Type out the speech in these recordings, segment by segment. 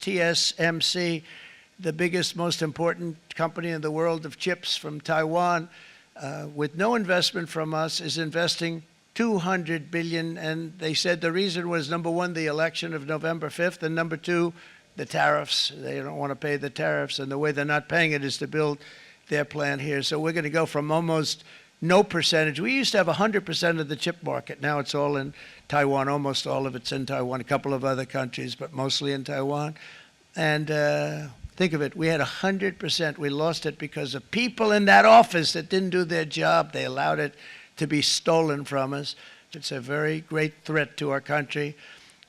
TSMC, the biggest, most important company in the world of chips from Taiwan, with no investment from us, is investing $200 billion. And they said the reason was, number one, the election of November 5th, and number two, the tariffs. They don't want to pay the tariffs, and the way they're not paying it is to build their plant here. So we're going to go from almost no percentage. We used to have 100% of the chip market. Now it's all in Taiwan. Almost all of it's in Taiwan, a couple of other countries, but mostly in Taiwan. And think of it, we had 100%. We lost it because of people in that office that didn't do their job. They allowed it to be stolen from us. It's a very great threat to our country.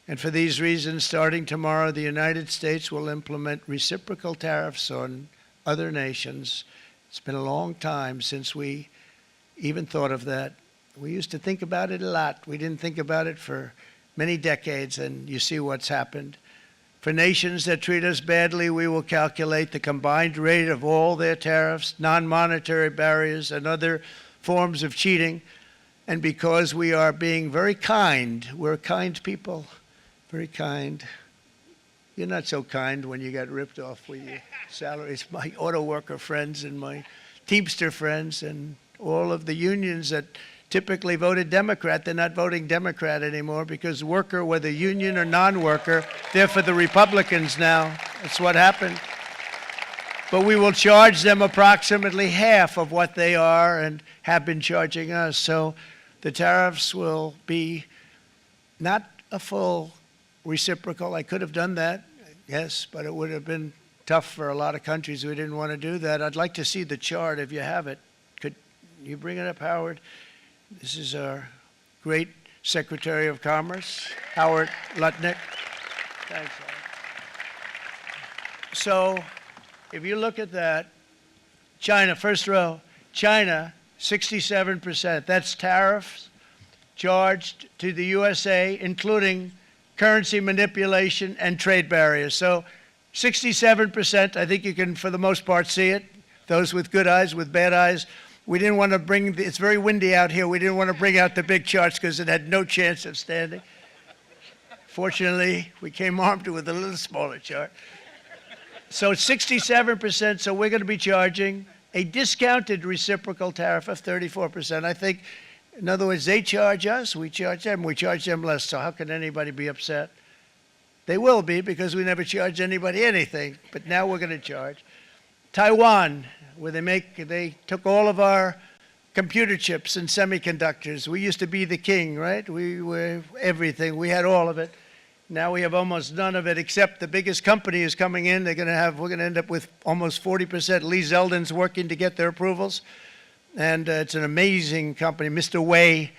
And for these reasons, starting tomorrow, the United States will implement reciprocal tariffs on other nations. It's been a long time since we even thought of that. We used to think about it a lot. We didn't think about it for many decades, and you see what's happened. For nations that treat us badly, we will calculate the combined rate of all their tariffs, non-monetary barriers, and other forms of cheating. And because we are being very kind, we're kind people, very kind. You're not so kind when you got ripped off with your salaries. My auto worker friends and my Teamster friends and all of the unions that typically voted Democrat, they're not voting Democrat anymore because worker, whether union or non-worker, they're for the Republicans now. That's what happened. But we will charge them approximately half of what they are and have been charging us. So the tariffs will be not a full reciprocal. I could have done that, yes, but it would have been tough for a lot of countries. We didn't want to do that. I'd like to see the chart if you have it. Could you bring it up, Howard? This is our great Secretary of Commerce, Howard Lutnick. Thanks, Howard. So if you look at that, China, first row, China, 67%. That's tariffs charged to the USA, including currency manipulation and trade barriers. So 67%, I think you can, for the most part, see it. Those with good eyes, with bad eyes. We didn't want to bring, it's very windy out here, we didn't want to bring out the big charts because it had no chance of standing. Fortunately, we came armed with a little smaller chart. So it's 67%, so we're going to be charging a discounted reciprocal tariff of 34%. I think, in other words, they charge us, we charge them less, so how can anybody be upset? They will be because we never charge anybody anything, but now we're going to charge. Taiwan, where they took all of our computer chips and semiconductors. We used to be the king, right? We were everything. We had all of it. Now we have almost none of it, except the biggest company is coming in. We're going to end up with almost 40%. Lee Zeldin's working to get their approvals. And it's an amazing company. Mr. Wei,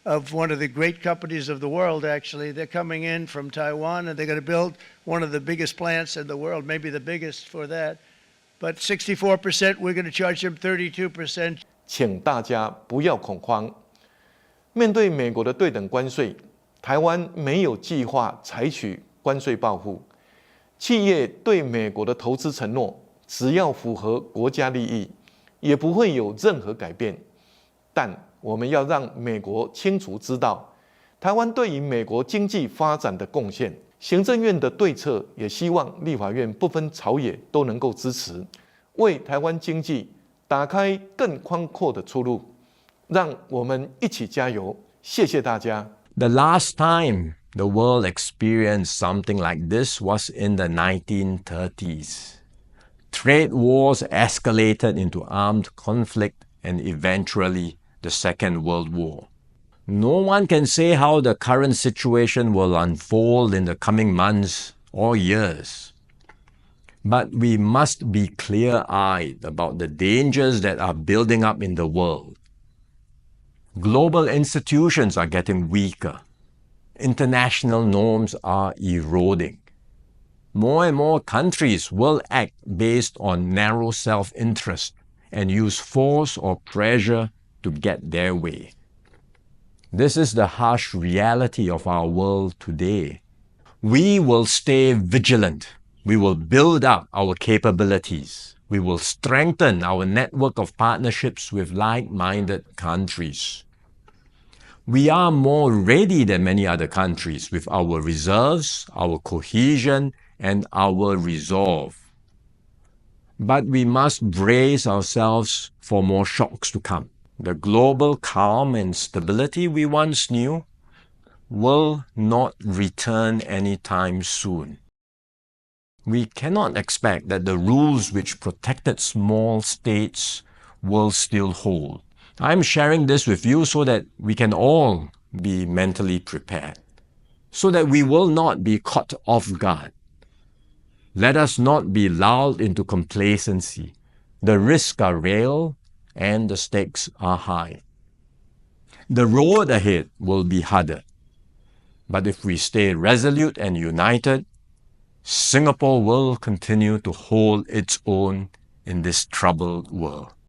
of one of the great companies of the world, actually, they're coming in from Taiwan, and they're going to build one of the biggest plants in the world, maybe the biggest for that. But 64%, we're going to charge them 32%. 请大家不要恐慌。面对美国的对等关税，台湾没有计划采取关税报复。企业对美国的投资承诺，只要符合国家利益，也不会有任何改变。但我们要让美国清楚知道，台湾对于美国经济发展的贡献。行政院的对策也希望立法院不分朝野都能够支持，为台湾经济打开更宽阔的出路。让我们一起加油！谢谢大家。The last time the world experienced something like this was in the 1930s. Trade wars escalated into armed conflict and eventually the Second World War. No one can say how the current situation will unfold in the coming months or years. But we must be clear-eyed about the dangers that are building up in the world. Global institutions are getting weaker. International norms are eroding. More and more countries will act based on narrow self-interest and use force or pressure to get their way. This is the harsh reality of our world today. We will stay vigilant. We will build up our capabilities. We will strengthen our network of partnerships with like-minded countries. We are more ready than many other countries with our reserves, our cohesion, and our resolve. But we must brace ourselves for more shocks to come. The global calm and stability we once knew will not return anytime soon. We cannot expect that the rules which protected small states will still hold. I'm sharing this with you so that we can all be mentally prepared, so that we will not be caught off guard. Let us not be lulled into complacency. The risks are real and the stakes are high. The road ahead will be harder. But if we stay resolute and united, Singapore will continue to hold its own in this troubled world.